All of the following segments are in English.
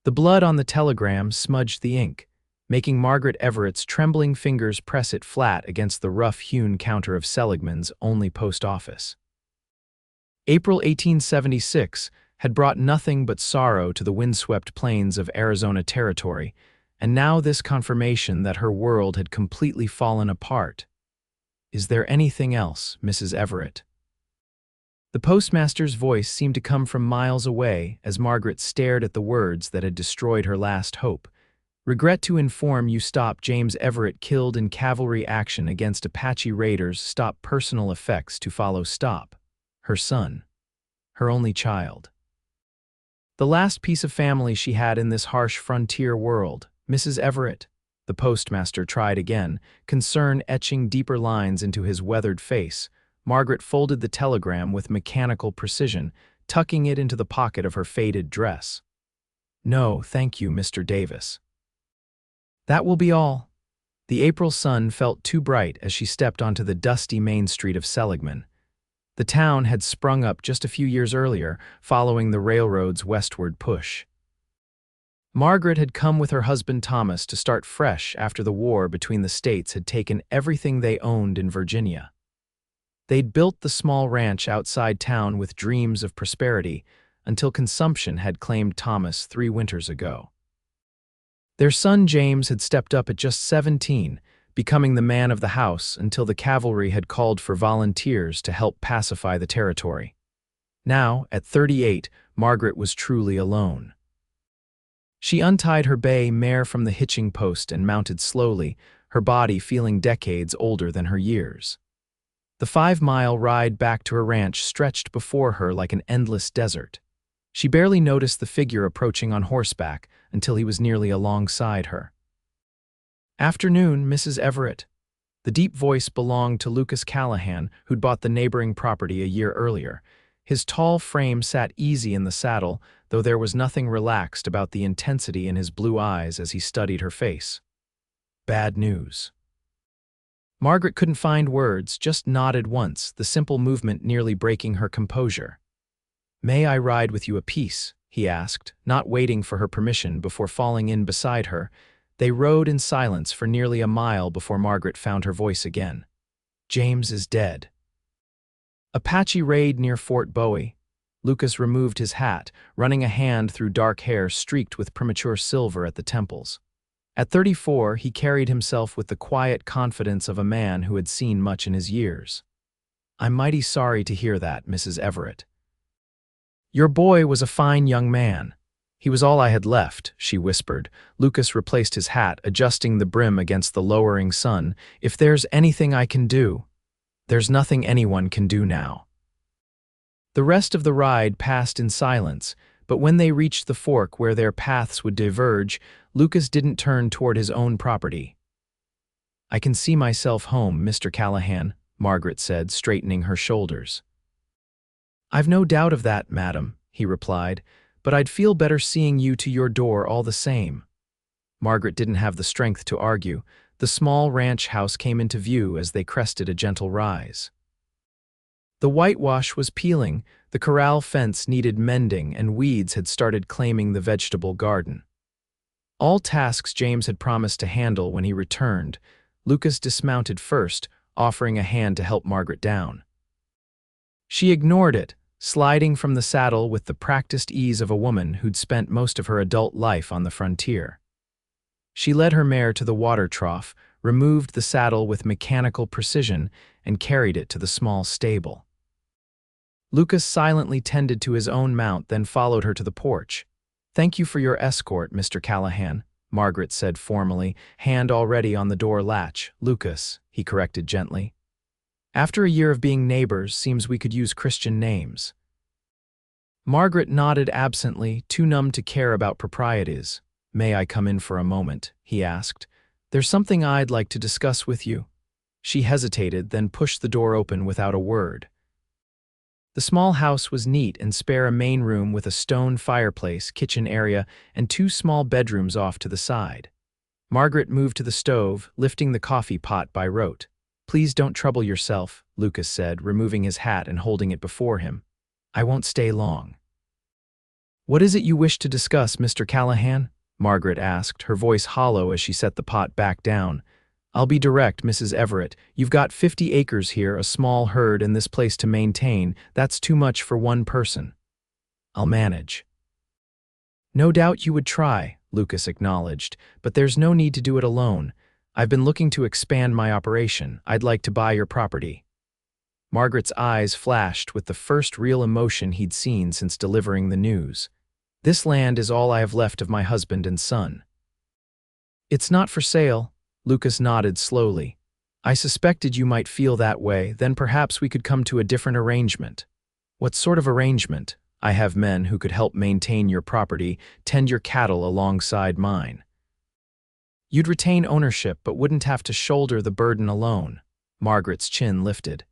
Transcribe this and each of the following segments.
The blood on the telegram smudged the ink, making Margaret Everett's trembling fingers press it flat against the rough-hewn counter of Seligman's only post office. April 1876 had brought nothing but sorrow to the windswept plains of Arizona Territory, and now this confirmation that her world had completely fallen apart. "Is there anything else, Mrs. Everett?" The postmaster's voice seemed to come from miles away as Margaret stared at the words that had destroyed her last hope. "Regret to inform you stop James Everett killed in cavalry action against Apache raiders. Stop personal effects to follow. Stop. Her son. Her only child. The last piece of family she had in this harsh frontier world. Mrs. Everett." The postmaster tried again, concern etching deeper lines into his weathered face. Margaret folded the telegram with mechanical precision, tucking it into the pocket of her faded dress. "No, thank you, Mr. Davis. That will be all." The April sun felt too bright as she stepped onto the dusty main street of Seligman. The town had sprung up just a few years earlier, following the railroad's westward push. Margaret had come with her husband Thomas to start fresh after the war between the states had taken everything they owned in Virginia. They'd built the small ranch outside town with dreams of prosperity until consumption had claimed Thomas 3 winters ago. Their son James had stepped up at just 17, becoming the man of the house until the cavalry had called for volunteers to help pacify the territory. Now, at 38, Margaret was truly alone. She untied her bay mare from the hitching post and mounted slowly, her body feeling decades older than her years. The 5-mile ride back to her ranch stretched before her like an endless desert. She barely noticed the figure approaching on horseback until he was nearly alongside her. "Afternoon, Mrs. Everett." The deep voice belonged to Lucas Callahan, who'd bought the neighboring property a year earlier. His tall frame sat easy in the saddle, though there was nothing relaxed about the intensity in his blue eyes as he studied her face. "Bad news." Margaret couldn't find words, just nodded once, the simple movement nearly breaking her composure. "May I ride with you a piece?" he asked, not waiting for her permission before falling in beside her. They rode in silence for nearly a mile before Margaret found her voice again. "James is dead." Apache raid near Fort Bowie. Lucas removed his hat, running a hand through dark hair streaked with premature silver at the temples. At 34, he carried himself with the quiet confidence of a man who had seen much in his years. "I'm mighty sorry to hear that, Mrs. Everett." "Your boy was a fine young man. He was all I had left," she whispered. Lucas replaced his hat, adjusting the brim against the lowering sun. "If there's anything I can do..." "There's nothing anyone can do now." The rest of the ride passed in silence, but when they reached the fork where their paths would diverge, Lucas didn't turn toward his own property. "I can see myself home, Mr. Callahan," Margaret said, straightening her shoulders. "I've no doubt of that, madam," he replied, "but I'd feel better seeing you to your door all the same." Margaret didn't have the strength to argue. The small ranch house came into view as they crested a gentle rise. The whitewash was peeling, the corral fence needed mending, and weeds had started claiming the vegetable garden. All tasks James had promised to handle when he returned. Lucas dismounted first, offering a hand to help Margaret down. She ignored it, sliding from the saddle with the practiced ease of a woman who'd spent most of her adult life on the frontier. She led her mare to the water trough, removed the saddle with mechanical precision, and carried it to the small stable. Lucas silently tended to his own mount, then followed her to the porch. "Thank you for your escort, Mr. Callahan," Margaret said formally, hand already on the door latch. "Lucas," he corrected gently. "After a year of being neighbors, seems we could use Christian names." Margaret nodded absently, too numb to care about proprieties. "May I come in for a moment?" he asked. "There's something I'd like to discuss with you." She hesitated, then pushed the door open without a word. The small house was neat and spare, a main room with a stone fireplace, kitchen area, and 2 small bedrooms off to the side. Margaret moved to the stove, lifting the coffee pot by rote. "Please don't trouble yourself," Lucas said, removing his hat and holding it before him. "I won't stay long." "What is it you wish to discuss, Mr. Callahan?" Margaret asked, her voice hollow as she set the pot back down. "I'll be direct, Mrs. Everett. You've got 50 acres here, a small herd, and this place to maintain. That's too much for one person." "I'll manage." "No doubt you would try," Lucas acknowledged, "but there's no need to do it alone. I've been looking to expand my operation. I'd like to buy your property." Margaret's eyes flashed with the first real emotion he'd seen since delivering the news. "This land is all I have left of my husband and son." "It's not for sale," Lucas nodded slowly. "I suspected you might feel that way, then perhaps we could come to a different arrangement." "What sort of arrangement?" "I have men who could help maintain your property, tend your cattle alongside mine." "You'd retain ownership but wouldn't have to shoulder the burden alone." Margaret's chin lifted.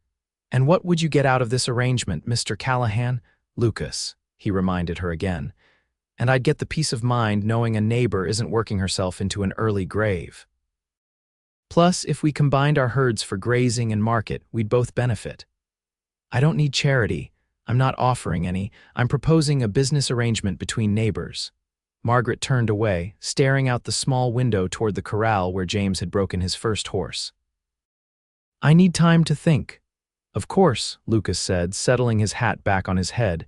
"And what would you get out of this arrangement, Mr. Callahan?" "Lucas," he reminded her again. "And I'd get the peace of mind knowing a neighbor isn't working herself into an early grave. Plus, if we combined our herds for grazing and market, we'd both benefit." "I don't need charity. I'm not offering any. I'm proposing a business arrangement between neighbors." Margaret turned away, staring out the small window toward the corral where James had broken his first horse. "I need time to think." "Of course," Lucas said, settling his hat back on his head.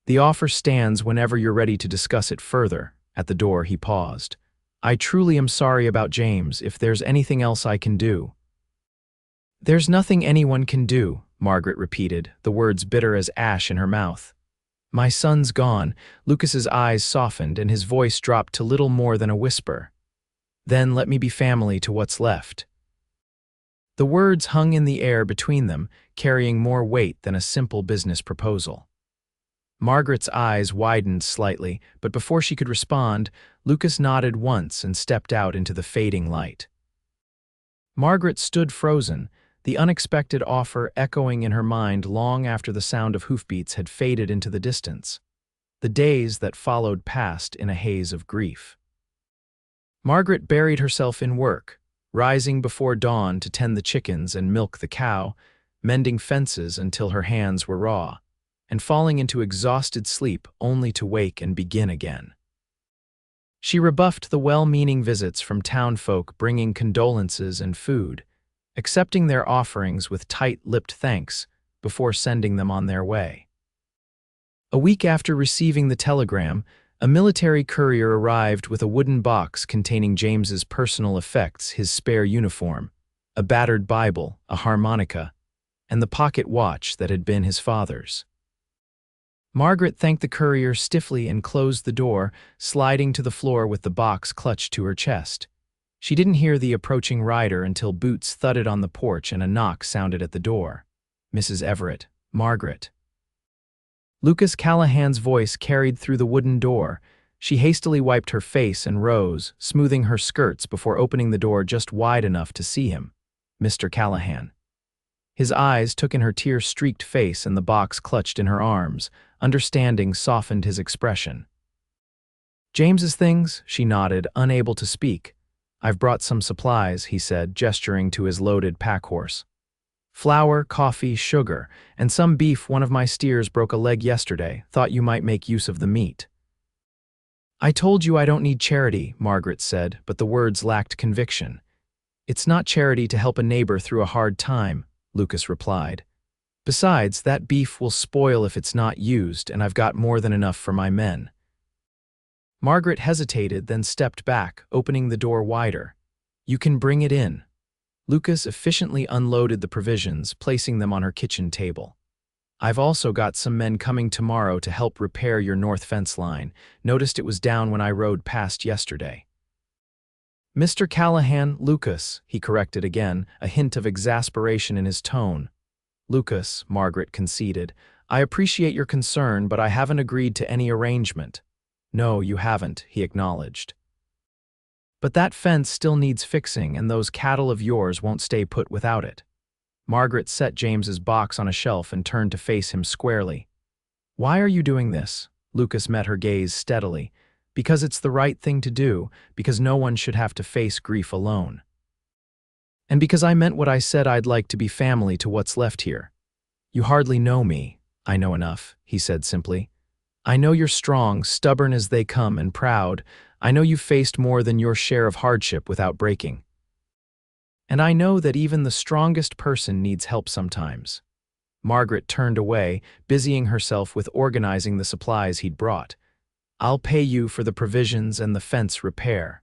"The offer stands whenever you're ready to discuss it further." At the door, he paused. "I truly am sorry about James. If there's anything else I can do." "There's nothing anyone can do," Margaret repeated, the words bitter as ash in her mouth. "My son's gone." Lucas's eyes softened and his voice dropped to little more than a whisper. "Then let me be family to what's left." The words hung in the air between them, carrying more weight than a simple business proposal. Margaret's eyes widened slightly, but before she could respond, Lucas nodded once and stepped out into the fading light. Margaret stood frozen, the unexpected offer echoing in her mind long after the sound of hoofbeats had faded into the distance. The days that followed passed in a haze of grief. Margaret buried herself in work, rising before dawn to tend the chickens and milk the cow, mending fences until her hands were raw, and falling into exhausted sleep only to wake and begin again. She rebuffed the well-meaning visits from town folk bringing condolences and food, accepting their offerings with tight-lipped thanks before sending them on their way. A week after receiving the telegram, a military courier arrived with a wooden box containing James's personal effects, his spare uniform, a battered Bible, a harmonica, and the pocket watch that had been his father's. Margaret thanked the courier stiffly and closed the door, sliding to the floor with the box clutched to her chest. She didn't hear the approaching rider until boots thudded on the porch and a knock sounded at the door. "Mrs. Everett, Margaret." Lucas Callahan's voice carried through the wooden door. She hastily wiped her face and rose, smoothing her skirts before opening the door just wide enough to see him. "Mr. Callahan." His eyes took in her tear-streaked face and the box clutched in her arms. Understanding softened his expression. "James's things?" She nodded, unable to speak. "I've brought some supplies," he said, gesturing to his loaded pack-horse. "Flour, coffee, sugar, and some beef. One of my steers broke a leg yesterday. Thought you might make use of the meat." "I told you I don't need charity," Margaret said, but the words lacked conviction. "It's not charity to help a neighbor through a hard time," Lucas replied. "Besides, that beef will spoil if it's not used, and I've got more than enough for my men." Margaret hesitated, then stepped back, opening the door wider. "You can bring it in." Lucas efficiently unloaded the provisions, placing them on her kitchen table. "I've also got some men coming tomorrow to help repair your north fence line. Noticed it was down when I rode past yesterday." "Mr. Callahan, Lucas," he corrected again, a hint of exasperation in his tone. "Lucas," Margaret conceded. "I appreciate your concern, but I haven't agreed to any arrangement." "No, you haven't," he acknowledged. "But that fence still needs fixing, and those cattle of yours won't stay put without it." Margaret set James's box on a shelf and turned to face him squarely. "Why are you doing this?" Lucas met her gaze steadily. "Because it's the right thing to do, because no one should have to face grief alone. And because I meant what I said, I'd like to be family to what's left here." "You hardly know me." "I know enough," he said simply. I know you're strong, stubborn as they come, and proud. I know you've faced more than your share of hardship without breaking. And I know that even the strongest person needs help sometimes. Margaret turned away, busying herself with organizing the supplies he'd brought. I'll pay you for the provisions and the fence repair.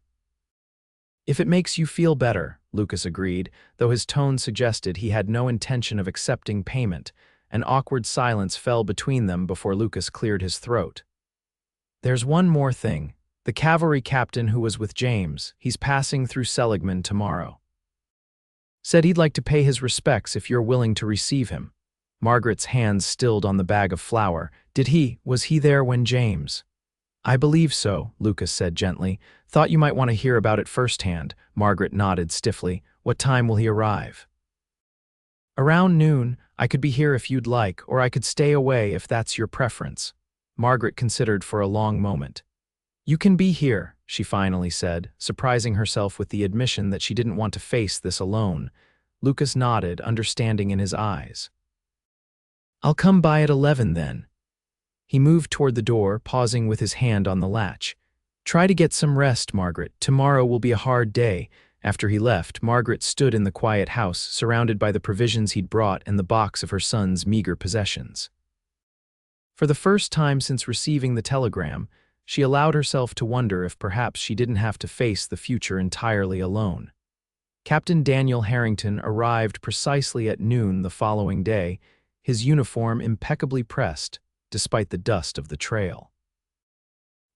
If it makes you feel better, Lucas agreed, though his tone suggested he had no intention of accepting payment. An awkward silence fell between them before Lucas cleared his throat. There's one more thing. The cavalry captain who was with James, he's passing through Seligman tomorrow. Said he'd like to pay his respects if you're willing to receive him. Margaret's hands stilled on the bag of flour. Was he there when James? I believe so, Lucas said gently. Thought you might want to hear about it firsthand. Margaret nodded stiffly. What time will he arrive? Around noon. I could be here if you'd like, or I could stay away if that's your preference. Margaret considered for a long moment. You can be here, she finally said, surprising herself with the admission that she didn't want to face this alone. Lucas nodded, understanding in his eyes. I'll come by at 11 then. He moved toward the door, pausing with his hand on the latch. Try to get some rest, Margaret. Tomorrow will be a hard day. After he left, Margaret stood in the quiet house, surrounded by the provisions he'd brought and the box of her son's meager possessions. For the first time since receiving the telegram, she allowed herself to wonder if perhaps she didn't have to face the future entirely alone. Captain Daniel Harrington arrived precisely at noon the following day, his uniform impeccably pressed, despite the dust of the trail.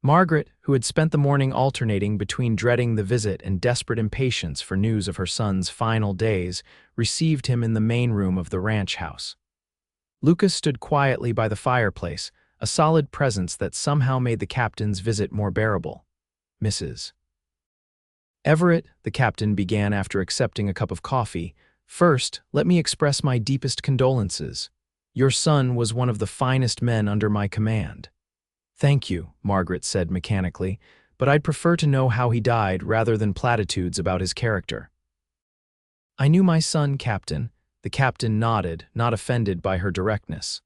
Margaret, who had spent the morning alternating between dreading the visit and desperate impatience for news of her son's final days, received him in the main room of the ranch house. Lucas stood quietly by the fireplace, a solid presence that somehow made the captain's visit more bearable. Mrs. Everett, the captain began after accepting a cup of coffee. First, let me express my deepest condolences. Your son was one of the finest men under my command. Thank you, Margaret said mechanically, but I'd prefer to know how he died rather than platitudes about his character. I knew my son, Captain. The captain nodded, not offended by her directness.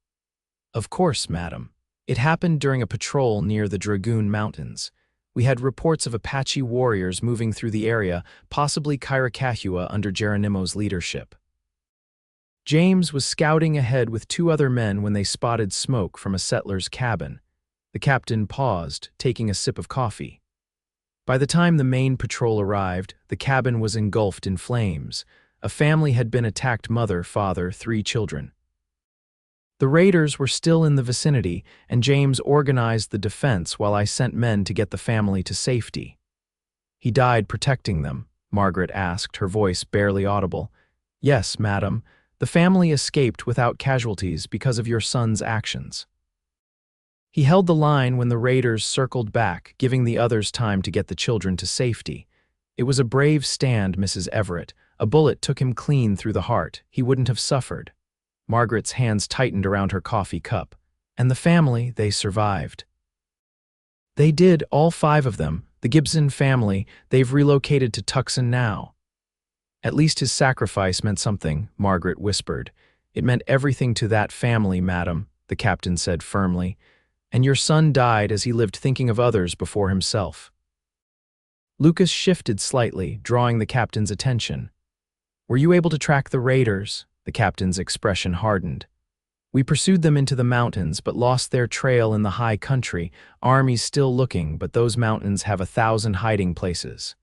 Of course, madam. It happened during a patrol near the Dragoon Mountains. We had reports of Apache warriors moving through the area, possibly Karakahua under Geronimo's leadership. James was scouting ahead with 2 other men when they spotted smoke from a settler's cabin. The captain paused, taking a sip of coffee. By the time the main patrol arrived, the cabin was engulfed in flames. A family had been attacked: mother, father, 3 children. The raiders were still in the vicinity, and James organized the defense while I sent men to get the family to safety. He died protecting them, Margaret asked, her voice barely audible. Yes, madam. The family escaped without casualties because of your son's actions. He held the line when the raiders circled back, giving the others time to get the children to safety. It was a brave stand, Mrs. Everett. A bullet took him clean through the heart. He wouldn't have suffered. Margaret's hands tightened around her coffee cup. And the family, they survived. They did, all 5 of them. The Gibson family, they've relocated to Tucson now. At least his sacrifice meant something, Margaret whispered. It meant everything to that family, madam, the captain said firmly. And your son died as he lived thinking of others before himself. Lucas shifted slightly, drawing the captain's attention. Were you able to track the raiders? The captain's expression hardened. We pursued them into the mountains, but lost their trail in the high country. Army's still looking, but those mountains have 1,000 hiding places.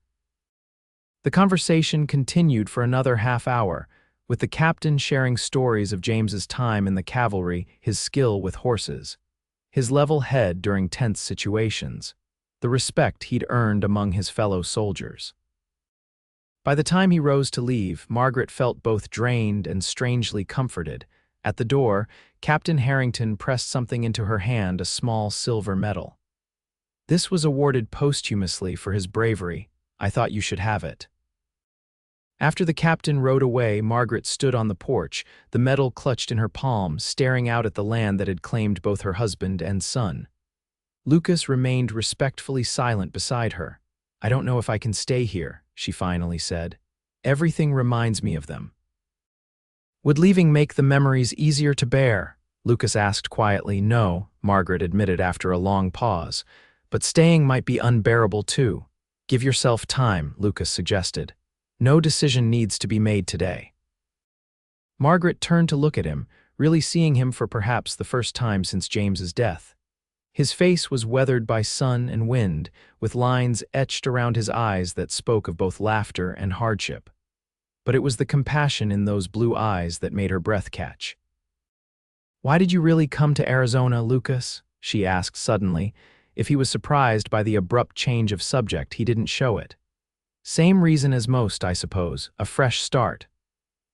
The conversation continued for another half hour, with the captain sharing stories of James's time in the cavalry, his skill with horses, his level head during tense situations, the respect he'd earned among his fellow soldiers. By the time he rose to leave, Margaret felt both drained and strangely comforted. At the door, Captain Harrington pressed something into her hand, a small silver medal. This was awarded posthumously for his bravery. I thought you should have it. After the captain rode away, Margaret stood on the porch, the medal clutched in her palm, staring out at the land that had claimed both her husband and son. Lucas remained respectfully silent beside her. I don't know if I can stay here, she finally said. Everything reminds me of them. Would leaving make the memories easier to bear? Lucas asked quietly. No, Margaret admitted after a long pause. But staying might be unbearable too. Give yourself time, Lucas suggested. No decision needs to be made today. Margaret turned to look at him, really seeing him for perhaps the first time since James's death. His face was weathered by sun and wind, with lines etched around his eyes that spoke of both laughter and hardship. But it was the compassion in those blue eyes that made her breath catch. "Why did you really come to Arizona, Lucas?" she asked suddenly. If he was surprised by the abrupt change of subject, he didn't show it. "Same reason as most, I suppose, a fresh start."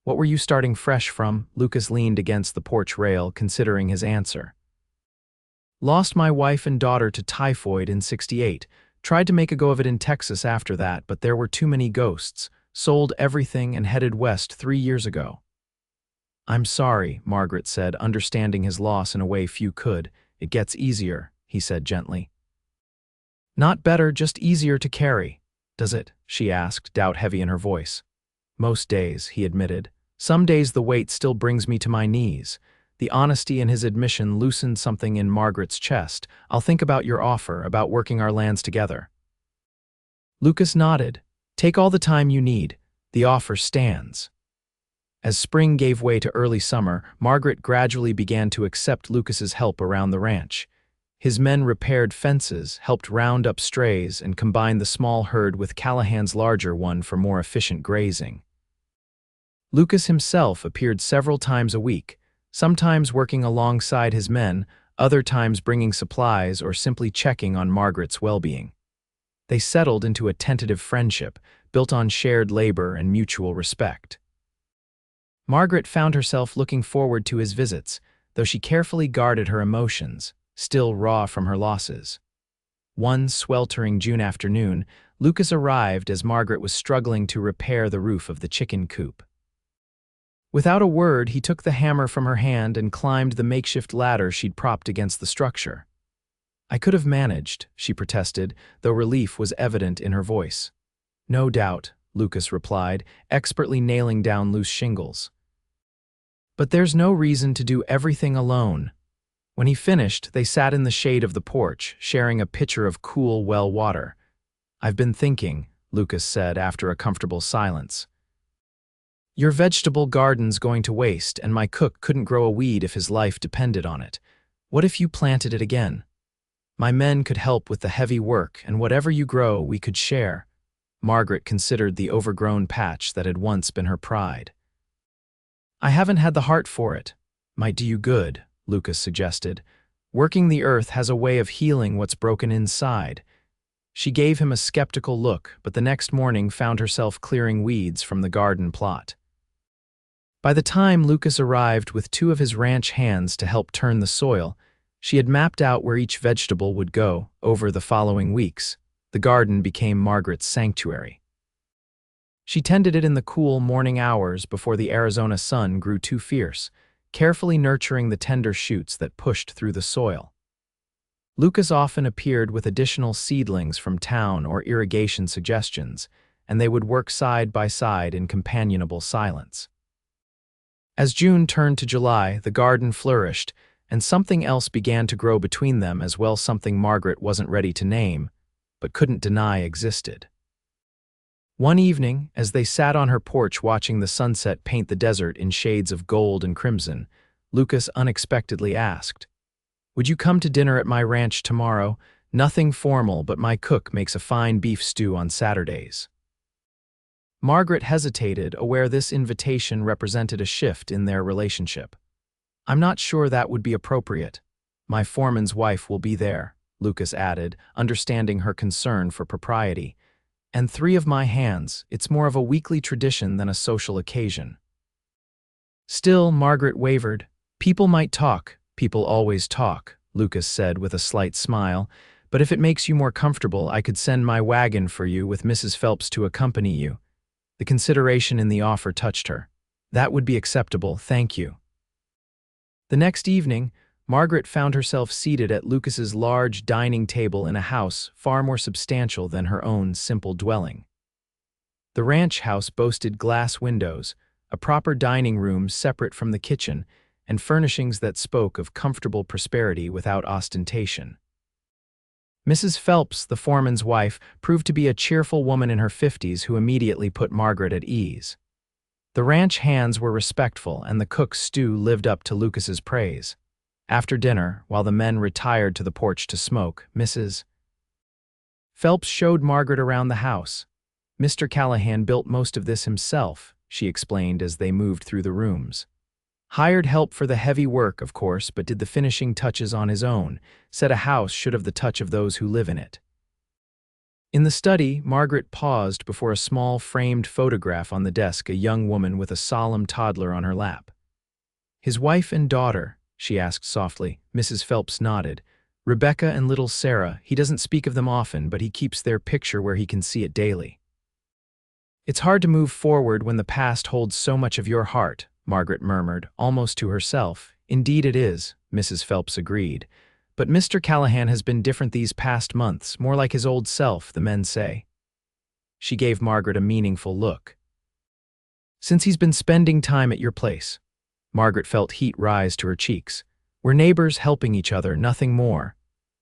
"What were you starting fresh from?" Lucas leaned against the porch rail, considering his answer. "Lost my wife and daughter to typhoid in '68. Tried to make a go of it in Texas after that, but there were too many ghosts. Sold everything and headed west 3 years ago." "I'm sorry," Margaret said, understanding his loss in a way few could. "It gets easier," he said gently. "Not better, just easier to carry." "Does it?" she asked, doubt heavy in her voice. "Most days," he admitted. "Some days the weight still brings me to my knees." The honesty in his admission loosened something in Margaret's chest. "I'll think about your offer, about working our lands together." Lucas nodded. "Take all the time you need. The offer stands." As spring gave way to early summer, Margaret gradually began to accept Lucas's help around the ranch. His men repaired fences, helped round up strays, and combined the small herd with Callahan's larger one for more efficient grazing. Lucas himself appeared several times a week, sometimes working alongside his men, other times bringing supplies or simply checking on Margaret's well-being. They settled into a tentative friendship, built on shared labor and mutual respect. Margaret found herself looking forward to his visits, though she carefully guarded her emotions, still raw from her losses. One sweltering June afternoon, Lucas arrived as Margaret was struggling to repair the roof of the chicken coop. Without a word, he took the hammer from her hand and climbed the makeshift ladder she'd propped against the structure. "I could have managed," she protested, though relief was evident in her voice. "No doubt," Lucas replied, expertly nailing down loose shingles. "But there's no reason to do everything alone." When he finished, they sat in the shade of the porch, sharing a pitcher of cool well water. "I've been thinking," Lucas said after a comfortable silence. "Your vegetable garden's going to waste, and my cook couldn't grow a weed if his life depended on it. What if you planted it again? My men could help with the heavy work, and whatever you grow, we could share." Margaret considered the overgrown patch that had once been her pride. "I haven't had the heart for it." "Might do you good," Lucas suggested. "Working the earth has a way of healing what's broken inside." She gave him a skeptical look, but the next morning found herself clearing weeds from the garden plot. By the time Lucas arrived with 2 of his ranch hands to help turn the soil, she had mapped out where each vegetable would go. Over the following weeks, the garden became Margaret's sanctuary. She tended it in the cool morning hours before the Arizona sun grew too fierce, carefully nurturing the tender shoots that pushed through the soil. Lucas often appeared with additional seedlings from town or irrigation suggestions, and they would work side by side in companionable silence. As June turned to July, the garden flourished, and something else began to grow between them as well, something Margaret wasn't ready to name, but couldn't deny existed. One evening, as they sat on her porch watching the sunset paint the desert in shades of gold and crimson, Lucas unexpectedly asked, "Would you come to dinner at my ranch tomorrow? Nothing formal, but my cook makes a fine beef stew on Saturdays." Margaret hesitated, aware this invitation represented a shift in their relationship. "I'm not sure that would be appropriate. My foreman's wife will be there," Lucas added, understanding her concern for propriety. "And 3 of my hands, it's more of a weekly tradition than a social occasion." Still, Margaret wavered. "People might talk. People always talk," Lucas said with a slight smile. "But if it makes you more comfortable, I could send my wagon for you with Mrs. Phelps to accompany you." The consideration in the offer touched her. "That would be acceptable, thank you." The next evening, Margaret found herself seated at Lucas's large dining table in a house far more substantial than her own simple dwelling. The ranch house boasted glass windows, a proper dining room separate from the kitchen, and furnishings that spoke of comfortable prosperity without ostentation. Mrs. Phelps, the foreman's wife, proved to be a cheerful woman in her 50s who immediately put Margaret at ease. The ranch hands were respectful, and the cook's stew lived up to Lucas's praise. After dinner, while the men retired to the porch to smoke, Mrs. Phelps showed Margaret around the house. "Mr. Callahan built most of this himself," she explained as they moved through the rooms. "Hired help for the heavy work, of course, but did the finishing touches on his own. Said a house should have the touch of those who live in it." In the study, Margaret paused before a small framed photograph on the desk, a young woman with a solemn toddler on her lap. "His wife and daughter?" she asked softly. Mrs. Phelps nodded. "Rebecca and little Sarah. He doesn't speak of them often, but he keeps their picture where he can see it daily." "It's hard to move forward when the past holds so much of your heart," Margaret murmured, almost to herself. "Indeed it is," Mrs. Phelps agreed. "But Mr. Callahan has been different these past months, more like his old self, the men say." She gave Margaret a meaningful look. "Since he's been spending time at your place." Margaret felt heat rise to her cheeks. "We're neighbors helping each other, nothing more."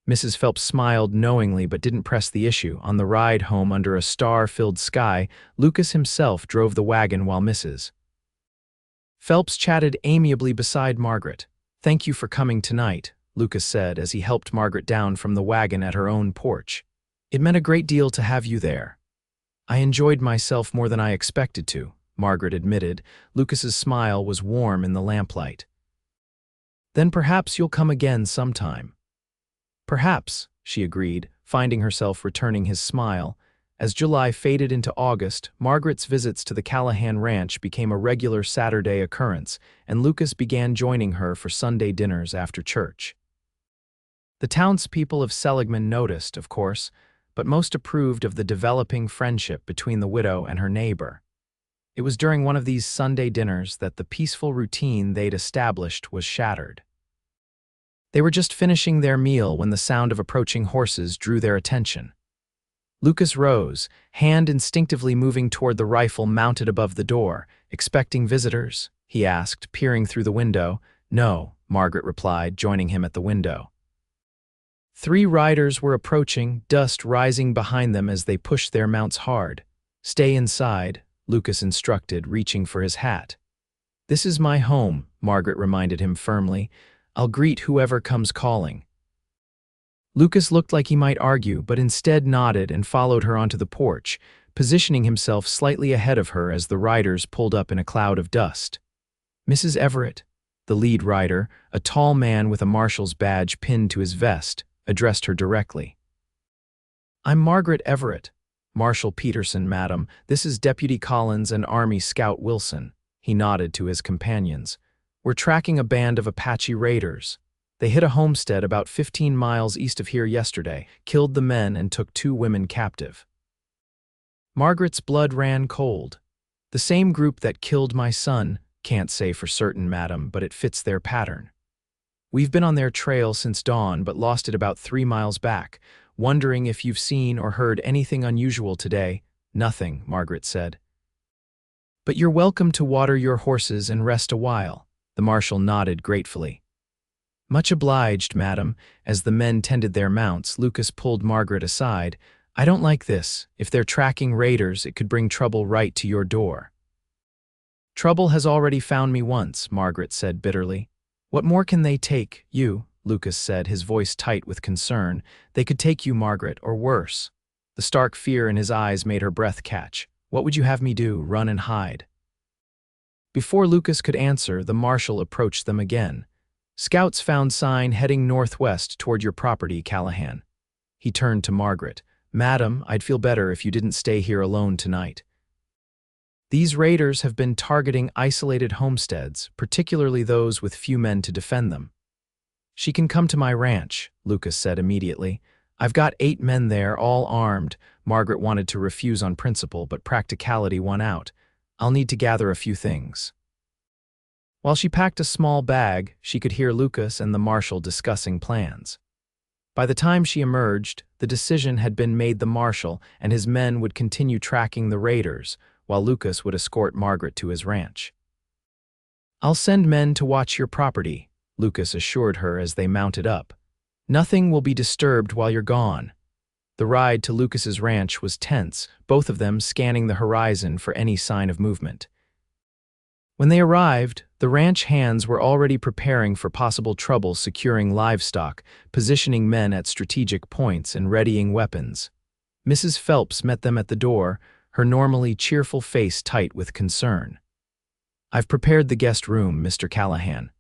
Mrs. Phelps smiled knowingly but didn't press the issue. On the ride home under a star-filled sky, Lucas himself drove the wagon while Mrs. Phelps chatted amiably beside Margaret. "Thank you for coming tonight," Lucas said as he helped Margaret down from the wagon at her own porch. "It meant a great deal to have you there." "I enjoyed myself more than I expected to," Margaret admitted. Lucas's smile was warm in the lamplight. "Then perhaps you'll come again sometime." "Perhaps," she agreed, finding herself returning his smile. As July faded into August, Margaret's visits to the Callahan Ranch became a regular Saturday occurrence, and Lucas began joining her for Sunday dinners after church. The townspeople of Seligman noticed, of course, but most approved of the developing friendship between the widow and her neighbor. It was during one of these Sunday dinners that the peaceful routine they'd established was shattered. They were just finishing their meal when the sound of approaching horses drew their attention. Lucas rose, hand instinctively moving toward the rifle mounted above the door. "Expecting visitors?" he asked, peering through the window. "No," Margaret replied, joining him at the window. 3 riders were approaching, dust rising behind them as they pushed their mounts hard. "Stay inside," Lucas instructed, reaching for his hat. "This is my home," Margaret reminded him firmly. "I'll greet whoever comes calling." Lucas looked like he might argue, but instead nodded and followed her onto the porch, positioning himself slightly ahead of her as the riders pulled up in a cloud of dust. "Mrs. Everett," the lead rider, a tall man with a marshal's badge pinned to his vest, addressed her directly. "I'm Margaret Everett." "Marshal Peterson, madam. This is Deputy Collins and Army Scout Wilson." He nodded to his companions. "We're tracking a band of Apache raiders. They hit a homestead about 15 miles east of here yesterday, killed the men and took 2 women captive." Margaret's blood ran cold. "The same group that killed my son. Can't say for certain, madam, but it fits their pattern. We've been on their trail since dawn but lost it about 3 miles back. Wondering if you've seen or heard anything unusual today." "Nothing," Margaret said. "But you're welcome to water your horses and rest a while." The marshal nodded gratefully. "Much obliged, madam." As the men tended their mounts, Lucas pulled Margaret aside. "I don't like this. If they're tracking raiders, it could bring trouble right to your door." "Trouble has already found me once," Margaret said bitterly. "What more can they take, you?" Lucas said, his voice tight with concern. "They could take you, Margaret, or worse." The stark fear in his eyes made her breath catch. "What would you have me do, run and hide?" Before Lucas could answer, the marshal approached them again. "Scouts found sign heading northwest toward your property, Callahan." He turned to Margaret. "Madam, I'd feel better if you didn't stay here alone tonight. These raiders have been targeting isolated homesteads, particularly those with few men to defend them." "She can come to my ranch," Lucas said immediately. "I've got 8 men there, all armed." Margaret wanted to refuse on principle, but practicality won out. "I'll need to gather a few things." While she packed a small bag, she could hear Lucas and the marshal discussing plans. By the time she emerged, the decision had been made. The marshal and his men would continue tracking the raiders, while Lucas would escort Margaret to his ranch. "I'll send men to watch your property," Lucas assured her as they mounted up. "Nothing will be disturbed while you're gone." The ride to Lucas's ranch was tense, both of them scanning the horizon for any sign of movement. When they arrived, the ranch hands were already preparing for possible trouble securing livestock, positioning men at strategic points, and readying weapons. Mrs. Phelps met them at the door, her normally cheerful face tight with concern. "I've prepared the guest room, Mr. Callahan.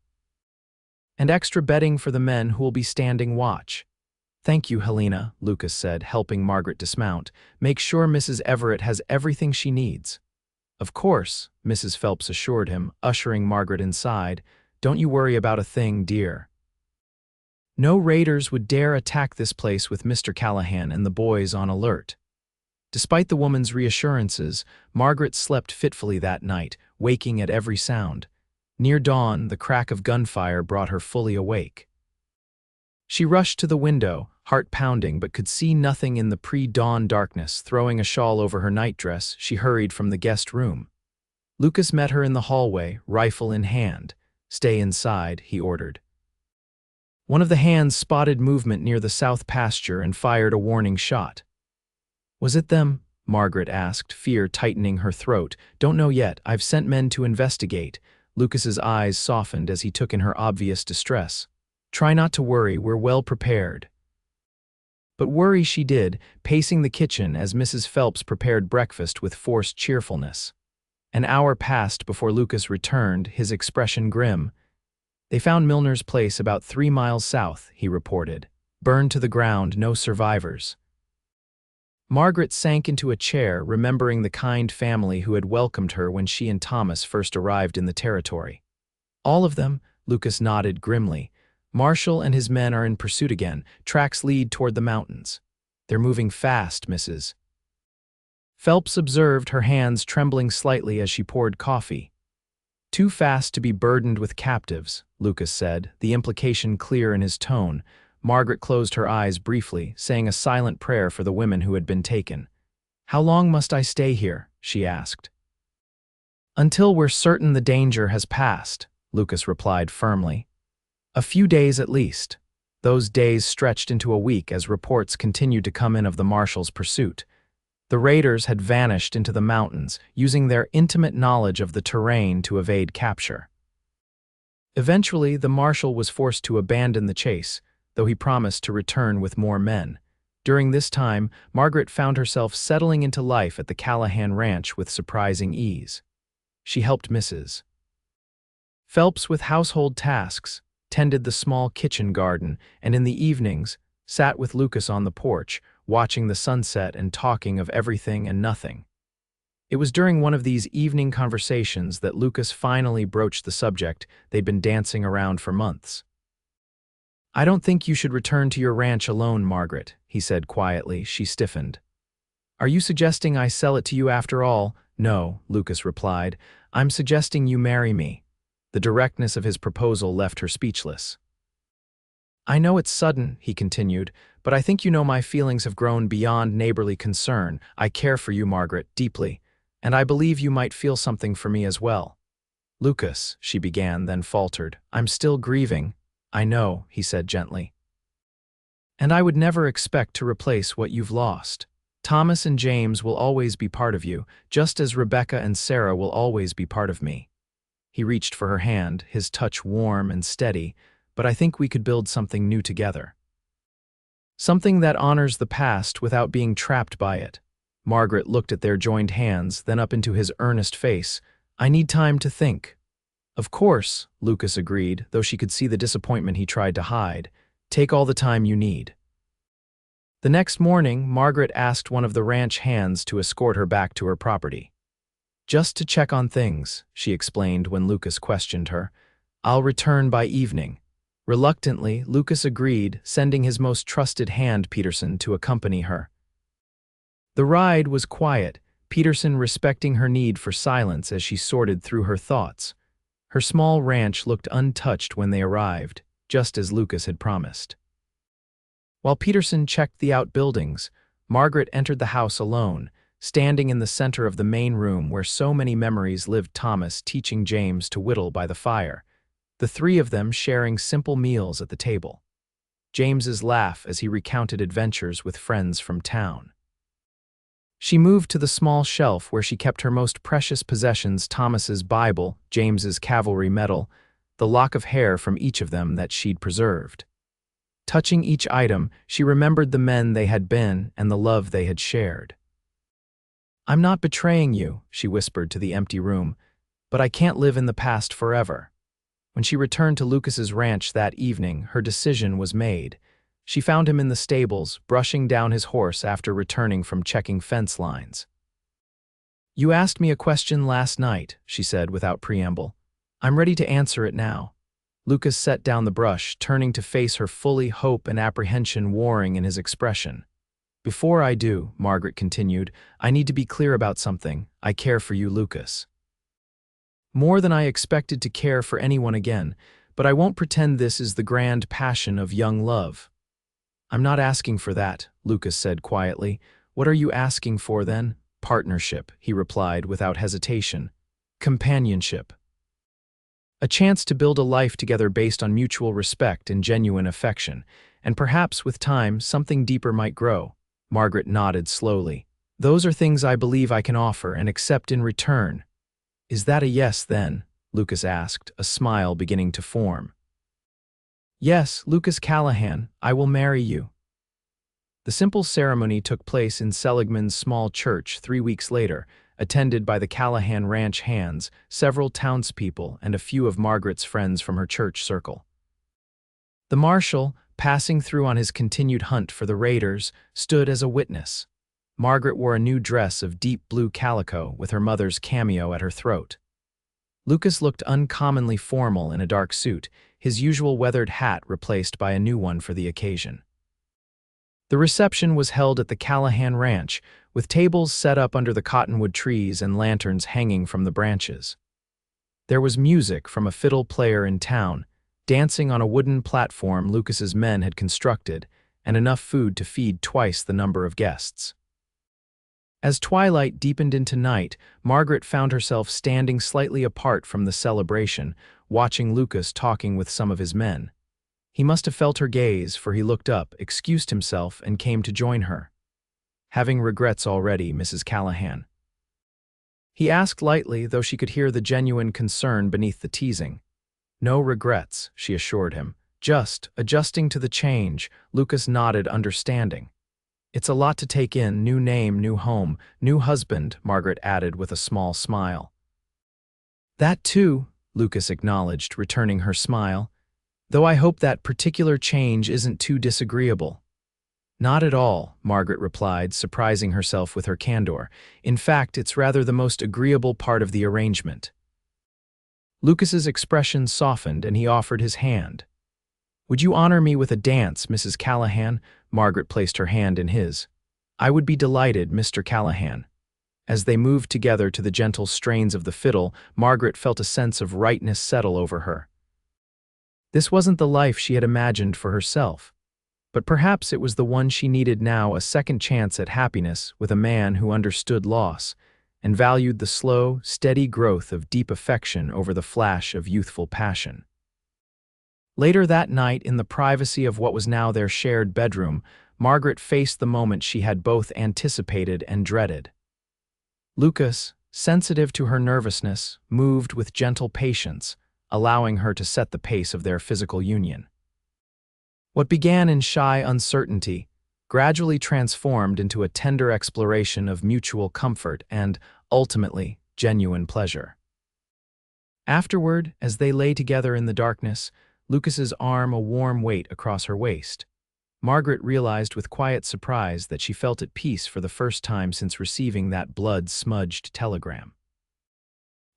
And extra bedding for the men who will be standing watch." "Thank you, Helena," Lucas said, helping Margaret dismount. "Make sure Mrs. Everett has everything she needs." "Of course," Mrs. Phelps assured him, ushering Margaret inside. "Don't you worry about a thing, dear." No raiders would dare attack this place with Mr. Callahan and the boys on alert. Despite the woman's reassurances, Margaret slept fitfully that night, waking at every sound. Near dawn, the crack of gunfire brought her fully awake. She rushed to the window, heart pounding, but could see nothing in the pre-dawn darkness. Throwing a shawl over her nightdress, she hurried from the guest room. Lucas met her in the hallway, rifle in hand. "Stay inside," he ordered. One of the hands spotted movement near the south pasture and fired a warning shot. "Was it them?" Margaret asked, fear tightening her throat. "Don't know yet. I've sent men to investigate." Lucas's eyes softened as he took in her obvious distress. "Try not to worry, we're well prepared." But worry she did, pacing the kitchen as Mrs. Phelps prepared breakfast with forced cheerfulness. An hour passed before Lucas returned, his expression grim. "They found Milner's place about 3 miles south," he reported. "Burned to the ground, no survivors." Margaret sank into a chair, remembering the kind family who had welcomed her when she and Thomas first arrived in the territory. "All of them?" Lucas nodded grimly. "Marshall and his men are in pursuit again. Tracks lead toward the mountains." "They're moving fast, Mrs." Phelps observed, her hands trembling slightly as she poured coffee. "Too fast to be burdened with captives," Lucas said, the implication clear in his tone. Margaret closed her eyes briefly, saying a silent prayer for the women who had been taken. "How long must I stay here?" she asked. "Until we're certain the danger has passed," Lucas replied firmly. "A few days at least." Those days stretched into a week as reports continued to come in of the marshal's pursuit. The raiders had vanished into the mountains, using their intimate knowledge of the terrain to evade capture. Eventually, the marshal was forced to abandon the chase, though he promised to return with more men. During this time, Margaret found herself settling into life at the Callahan Ranch with surprising ease. She helped Mrs. Phelps with household tasks, tended the small kitchen garden, and in the evenings, sat with Lucas on the porch, watching the sunset and talking of everything and nothing. It was during one of these evening conversations that Lucas finally broached the subject they'd been dancing around for months. "I don't think you should return to your ranch alone, Margaret," he said quietly. She stiffened. "Are you suggesting I sell it to you after all?" "No," Lucas replied. "I'm suggesting you marry me." The directness of his proposal left her speechless. "I know it's sudden," he continued, "but I think you know my feelings have grown beyond neighborly concern. I care for you, Margaret, deeply, and I believe you might feel something for me as well." "Lucas," she began, then faltered. "I'm still grieving." "I know," he said gently. "And I would never expect to replace what you've lost. Thomas and James will always be part of you, just as Rebecca and Sarah will always be part of me." He reached for her hand, his touch warm and steady, "But I think we could build something new together. Something that honors the past without being trapped by it." Margaret looked at their joined hands, then up into his earnest face. "I need time to think." "Of course," Lucas agreed, though she could see the disappointment he tried to hide. "Take all the time you need." The next morning, Margaret asked one of the ranch hands to escort her back to her property. "Just to check on things," she explained when Lucas questioned her. "I'll return by evening." Reluctantly, Lucas agreed, sending his most trusted hand, Peterson, to accompany her. The ride was quiet, Peterson respecting her need for silence as she sorted through her thoughts. Her small ranch looked untouched when they arrived, just as Lucas had promised. While Peterson checked the outbuildings, Margaret entered the house alone, standing in the center of the main room where so many memories lived, Thomas teaching James to whittle by the fire, the three of them sharing simple meals at the table. James's laugh as he recounted adventures with friends from town. She moved to the small shelf where she kept her most precious possessions, Thomas's Bible, James's cavalry medal, the lock of hair from each of them that she'd preserved. Touching each item, she remembered the men they had been and the love they had shared. "I'm not betraying you," she whispered to the empty room, "but I can't live in the past forever." When she returned to Lucas's ranch that evening, her decision was made. She found him in the stables, brushing down his horse after returning from checking fence lines. "You asked me a question last night," she said without preamble. "I'm ready to answer it now." Lucas set down the brush, turning to face her fully, hope and apprehension warring in his expression. "Before I do," Margaret continued, "I need to be clear about something. I care for you, Lucas. More than I expected to care for anyone again, but I won't pretend this is the grand passion of young love." "I'm not asking for that," Lucas said quietly. "What are you asking for then?" "Partnership," he replied without hesitation. "Companionship. A chance to build a life together based on mutual respect and genuine affection, and perhaps with time something deeper might grow." Margaret nodded slowly. "Those are things I believe I can offer and accept in return." "Is that a yes then?" Lucas asked, a smile beginning to form. "Yes, Lucas Callahan, I will marry you." The simple ceremony took place in Seligman's small church 3 weeks later, attended by the Callahan ranch hands, several townspeople, and a few of Margaret's friends from her church circle. The marshal, passing through on his continued hunt for the raiders, stood as a witness. Margaret wore a new dress of deep blue calico with her mother's cameo at her throat. Lucas looked uncommonly formal in a dark suit, his usual weathered hat replaced by a new one for the occasion. The reception was held at the Callahan Ranch, with tables set up under the cottonwood trees and lanterns hanging from the branches. There was music from a fiddle player in town, dancing on a wooden platform Lucas's men had constructed, and enough food to feed twice the number of guests. As twilight deepened into night, Margaret found herself standing slightly apart from the celebration, watching Lucas talking with some of his men. He must have felt her gaze, for he looked up, excused himself, and came to join her. "Having regrets already, Mrs. Callahan?" He asked lightly, though she could hear the genuine concern beneath the teasing. "No regrets," she assured him. "Just adjusting to the change." Lucas nodded, understanding. "It's a lot to take in, new name, new home, new husband," Margaret added with a small smile. "That too," Lucas acknowledged, returning her smile. "Though I hope that particular change isn't too disagreeable." "Not at all," Margaret replied, surprising herself with her candor. "In fact, it's rather the most agreeable part of the arrangement." Lucas's expression softened and he offered his hand. "Would you honor me with a dance, Mrs. Callahan?" Margaret placed her hand in his. "I would be delighted, Mr. Callahan." As they moved together to the gentle strains of the fiddle, Margaret felt a sense of rightness settle over her. This wasn't the life she had imagined for herself, but perhaps it was the one she needed now, a second chance at happiness with a man who understood loss and valued the slow, steady growth of deep affection over the flash of youthful passion. Later that night, in the privacy of what was now their shared bedroom, Margaret faced the moment she had both anticipated and dreaded. Lucas, sensitive to her nervousness, moved with gentle patience, allowing her to set the pace of their physical union. What began in shy uncertainty gradually transformed into a tender exploration of mutual comfort and, ultimately, genuine pleasure. Afterward, as they lay together in the darkness, Lucas's arm a warm weight across her waist, Margaret realized with quiet surprise that she felt at peace for the first time since receiving that blood-smudged telegram.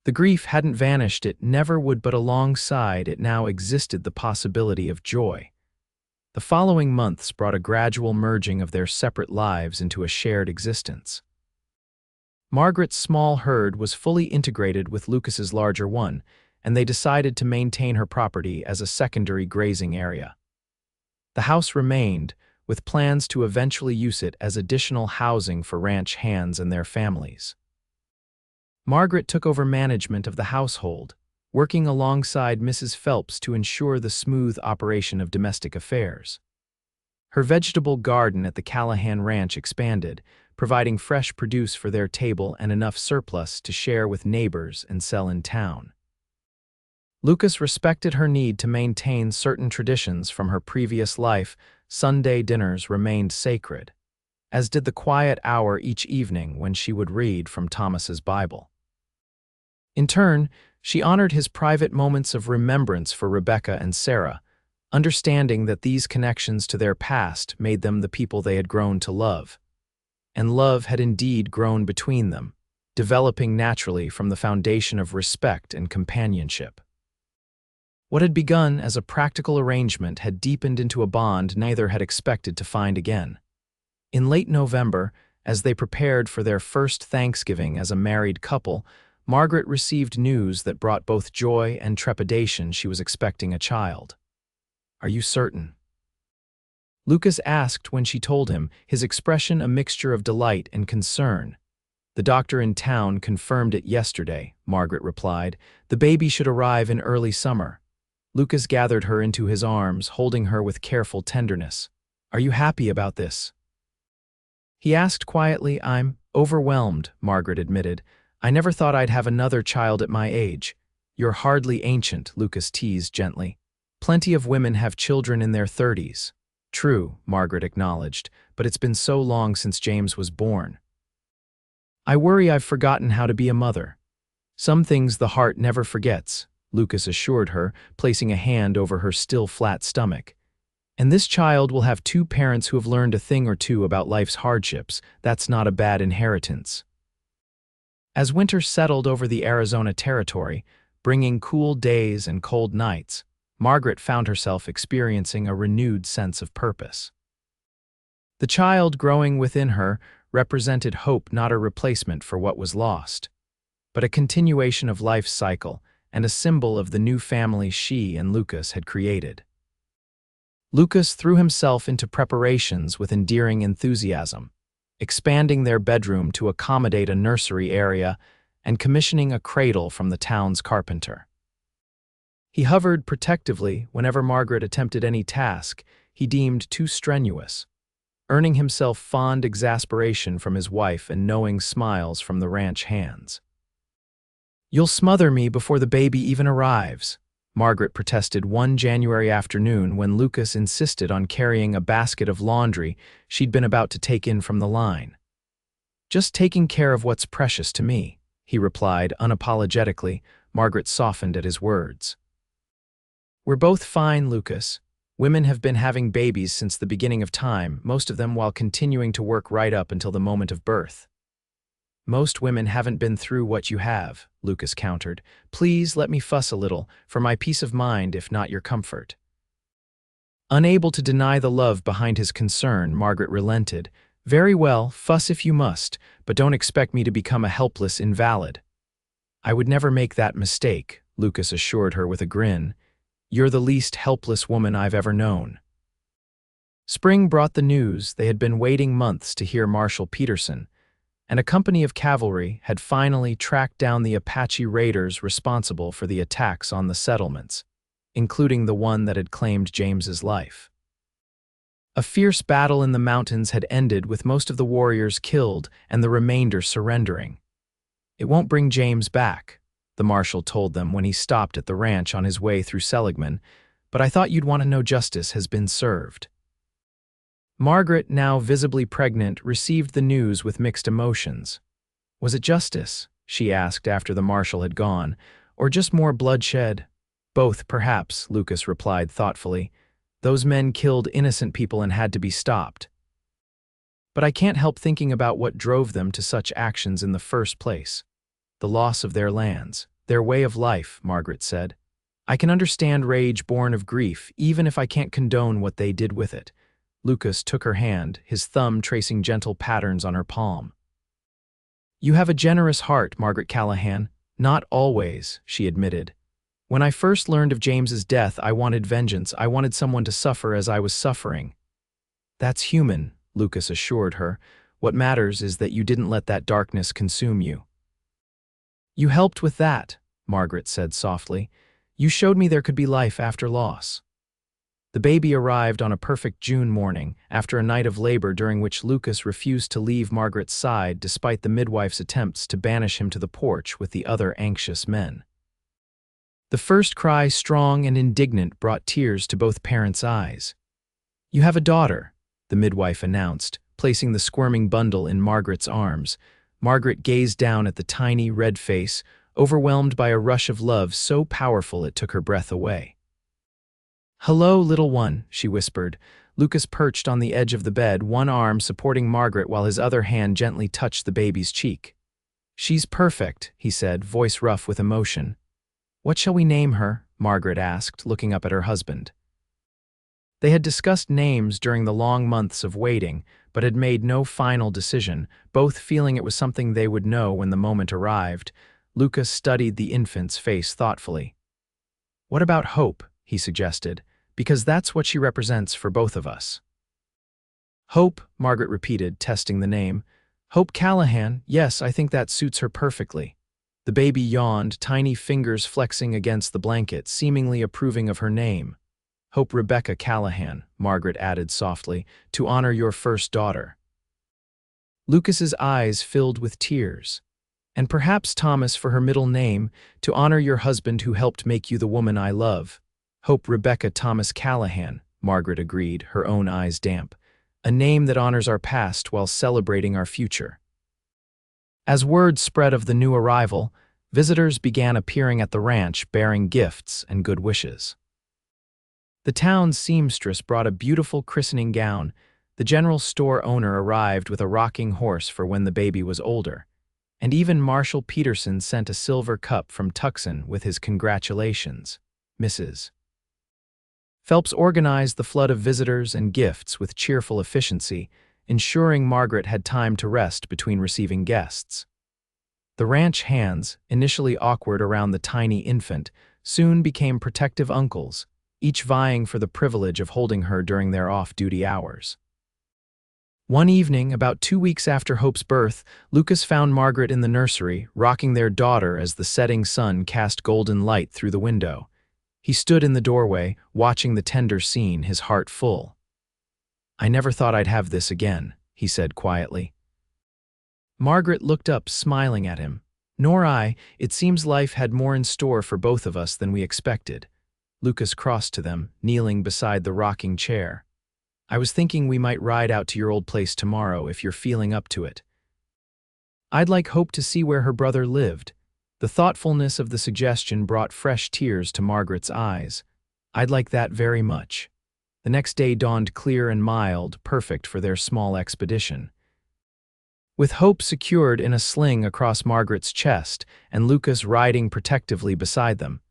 The grief hadn't vanished, it never would, but alongside it now existed the possibility of joy. The following months brought a gradual merging of their separate lives into a shared existence. Margaret's small herd was fully integrated with Lucas's larger one, and they decided to maintain her property as a secondary grazing area. The house remained, with plans to eventually use it as additional housing for ranch hands and their families. Margaret took over management of the household, working alongside Mrs. Phelps to ensure the smooth operation of domestic affairs. Her vegetable garden at the Callahan Ranch expanded, providing fresh produce for their table and enough surplus to share with neighbors and sell in town. Lucas respected her need to maintain certain traditions from her previous life. Sunday dinners remained sacred, as did the quiet hour each evening when she would read from Thomas's Bible. In turn, she honored his private moments of remembrance for Rebecca and Sarah, understanding that these connections to their past made them the people they had grown to love. And love had indeed grown between them, developing naturally from the foundation of respect and companionship. What had begun as a practical arrangement had deepened into a bond neither had expected to find again. In late November, as they prepared for their first Thanksgiving as a married couple, Margaret received news that brought both joy and trepidation. She was expecting a child. "Are you certain?" Lucas asked when she told him, his expression a mixture of delight and concern. "The doctor in town confirmed it yesterday," Margaret replied. "The baby should arrive in early summer." Lucas gathered her into his arms, holding her with careful tenderness. "Are you happy about this?" He asked quietly. "I'm overwhelmed," Margaret admitted. "I never thought I'd have another child at my age." "You're hardly ancient," Lucas teased gently. "Plenty of women have children in their 30s. "True," Margaret acknowledged, "but it's been so long since James was born." "I worry I've forgotten how to be a mother." "Some things the heart never forgets," Lucas assured her, placing a hand over her still flat stomach. "And this child will have two parents who have learned a thing or two about life's hardships. That's not a bad inheritance." As winter settled over the Arizona territory, bringing cool days and cold nights, Margaret found herself experiencing a renewed sense of purpose. The child growing within her represented hope, not a replacement for what was lost, but a continuation of life's cycle and a symbol of the new family she and Lucas had created. Lucas threw himself into preparations with endearing enthusiasm, expanding their bedroom to accommodate a nursery area and commissioning a cradle from the town's carpenter. He hovered protectively whenever Margaret attempted any task he deemed too strenuous, earning himself fond exasperation from his wife and knowing smiles from the ranch hands. "You'll smother me before the baby even arrives," Margaret protested one January afternoon when Lucas insisted on carrying a basket of laundry she'd been about to take in from the line. "Just taking care of what's precious to me," he replied unapologetically. Margaret softened at his words. "We're both fine, Lucas. Women have been having babies since the beginning of time, most of them while continuing to work right up until the moment of birth." "Most women haven't been through what you have," Lucas countered. "Please let me fuss a little, for my peace of mind if not your comfort." Unable to deny the love behind his concern, Margaret relented. "Very well, fuss if you must, but don't expect me to become a helpless invalid." "I would never make that mistake," Lucas assured her with a grin. "You're the least helpless woman I've ever known." Spring brought the news they had been waiting months to hear. Marshal Peterson and a company of cavalry had finally tracked down the Apache raiders responsible for the attacks on the settlements, including the one that had claimed James's life. A fierce battle in the mountains had ended with most of the warriors killed and the remainder surrendering. "It won't bring James back," the marshal told them when he stopped at the ranch on his way through Seligman, "but I thought you'd want to know justice has been served." Margaret, now visibly pregnant, received the news with mixed emotions. "Was it justice?" she asked after the marshal had gone, "or just more bloodshed?" "Both, perhaps," Lucas replied thoughtfully. "Those men killed innocent people and had to be stopped. But I can't help thinking about what drove them to such actions in the first place. The loss of their lands, their way of life," Margaret said. "I can understand rage born of grief, even if I can't condone what they did with it." Lucas took her hand, his thumb tracing gentle patterns on her palm. "You have a generous heart, Margaret Callahan." "Not always," she admitted. "When I first learned of James's death, I wanted vengeance. I wanted someone to suffer as I was suffering. That's human, Lucas assured her. What matters is that you didn't let that darkness consume you. You helped with that, Margaret said softly. You showed me there could be life after loss. The baby arrived on a perfect June morning, after a night of labor during which Lucas refused to leave Margaret's side despite the midwife's attempts to banish him to the porch with the other anxious men. The first cry, strong and indignant, brought tears to both parents' eyes. You have a daughter, the midwife announced, placing the squirming bundle in Margaret's arms. Margaret gazed down at the tiny, red face, overwhelmed by a rush of love so powerful it took her breath away. Hello, little one, she whispered. Lucas perched on the edge of the bed, one arm supporting Margaret while his other hand gently touched the baby's cheek. She's perfect, he said, voice rough with emotion. What shall we name her? Margaret asked, looking up at her husband. They had discussed names during the long months of waiting, but had made no final decision, both feeling it was something they would know when the moment arrived. Lucas studied the infant's face thoughtfully. What about Hope? He suggested, because that's what she represents for both of us. Hope, Margaret repeated, testing the name. Hope Callahan, yes, I think that suits her perfectly. The baby yawned, tiny fingers flexing against the blanket, seemingly approving of her name. Hope Rebecca Callahan, Margaret added softly, to honor your first daughter. Lucas's eyes filled with tears. And perhaps Thomas for her middle name, to honor your husband who helped make you the woman I love. Hope Rebecca Thomas Callahan, Margaret agreed, her own eyes damp. A name that honors our past while celebrating our future. As word spread of the new arrival, visitors began appearing at the ranch bearing gifts and good wishes. The town's seamstress brought a beautiful christening gown. The general store owner arrived with a rocking horse for when the baby was older. And even Marshal Peterson sent a silver cup from Tucson with his congratulations, Mrs. Phelps organized the flood of visitors and gifts with cheerful efficiency, ensuring Margaret had time to rest between receiving guests. The ranch hands, initially awkward around the tiny infant, soon became protective uncles, each vying for the privilege of holding her during their off-duty hours. One evening, about 2 weeks after Hope's birth, Lucas found Margaret in the nursery, rocking their daughter as the setting sun cast golden light through the window. He stood in the doorway, watching the tender scene, his heart full. I never thought I'd have this again, he said quietly. Margaret looked up, smiling at him. Nor I. It seems life had more in store for both of us than we expected. Lucas crossed to them, kneeling beside the rocking chair. I was thinking we might ride out to your old place tomorrow if you're feeling up to it. I'd like Hope to see where her brother lived. The thoughtfulness of the suggestion brought fresh tears to Margaret's eyes. I'd like that very much. The next day dawned clear and mild, perfect for their small expedition. With Hope secured in a sling across Margaret's chest and Lucas riding protectively beside them,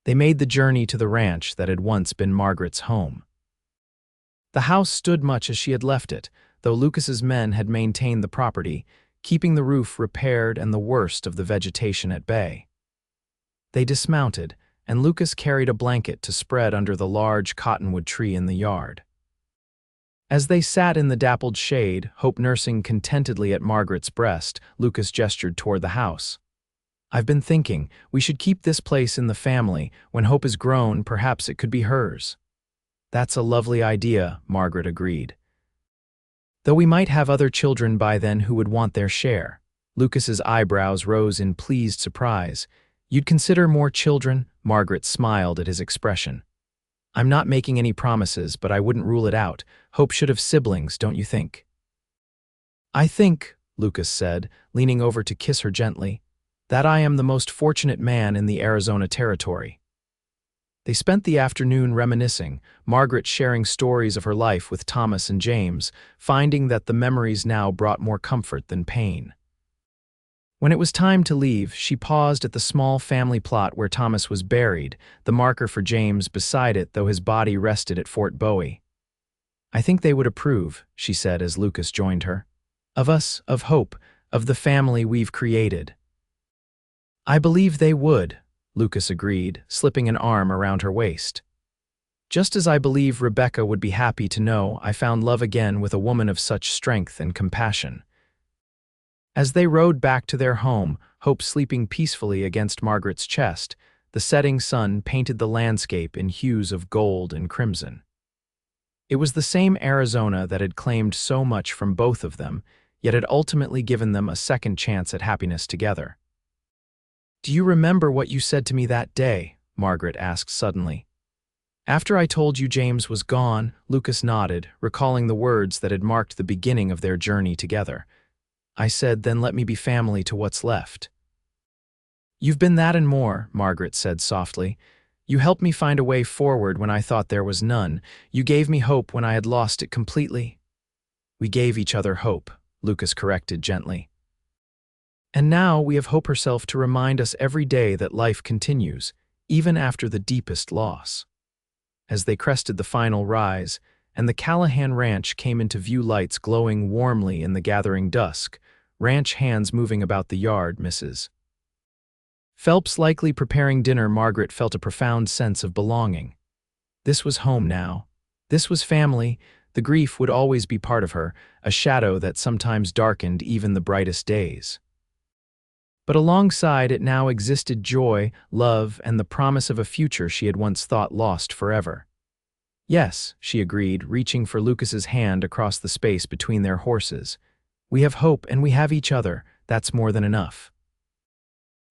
they made the journey to the ranch that had once been Margaret's home. The house stood much as she had left it, though Lucas's men had maintained the property, keeping the roof repaired and the worst of the vegetation at bay. They dismounted, and Lucas carried a blanket to spread under the large cottonwood tree in the yard. As they sat in the dappled shade, Hope nursing contentedly at Margaret's breast, Lucas gestured toward the house. I've been thinking, we should keep this place in the family. When Hope is grown, perhaps it could be hers. That's a lovely idea, Margaret agreed. Though we might have other children by then who would want their share. Lucas's eyebrows rose in pleased surprise. You'd consider more children? Margaret smiled at his expression. I'm not making any promises, but I wouldn't rule it out. Hope should have siblings, don't you think? I think, Lucas said, leaning over to kiss her gently, that I am the most fortunate man in the Arizona Territory. They spent the afternoon reminiscing, Margaret sharing stories of her life with Thomas and James, finding that the memories now brought more comfort than pain. When it was time to leave, she paused at the small family plot where Thomas was buried, the marker for James beside it, though his body rested at Fort Bowie. I think they would approve, she said as Lucas joined her. Of us, of Hope, of the family we've created. I believe they would, Lucas agreed, slipping an arm around her waist. Just as I believe Rebecca would be happy to know I found love again with a woman of such strength and compassion. As they rode back to their home, Hope sleeping peacefully against Margaret's chest, the setting sun painted the landscape in hues of gold and crimson. It was the same Arizona that had claimed so much from both of them, yet had ultimately given them a second chance at happiness together. "Do you remember what you said to me that day?" Margaret asked suddenly. After I told you James was gone, Lucas nodded, recalling the words that had marked the beginning of their journey together. I said, "Then let me be family to what's left." "You've been that and more," Margaret said softly. "You helped me find a way forward when I thought there was none. You gave me hope when I had lost it completely." "We gave each other hope," Lucas corrected gently. "And now we have Hope herself to remind us every day that life continues, even after the deepest loss." As they crested the final rise, and the Callahan ranch came into view, lights glowing warmly in the gathering dusk, ranch hands moving about the yard, Mrs. Phelps likely preparing dinner, Margaret felt a profound sense of belonging. This was home now. This was family. The grief would always be part of her, a shadow that sometimes darkened even the brightest days. But alongside it now existed joy, love, and the promise of a future she had once thought lost forever. "Yes," she agreed, reaching for Lucas's hand across the space between their horses. "We have hope and we have each other. That's more than enough."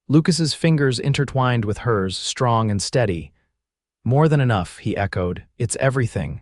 Lucas's fingers intertwined with hers, strong and steady. "More than enough," he echoed. "It's everything."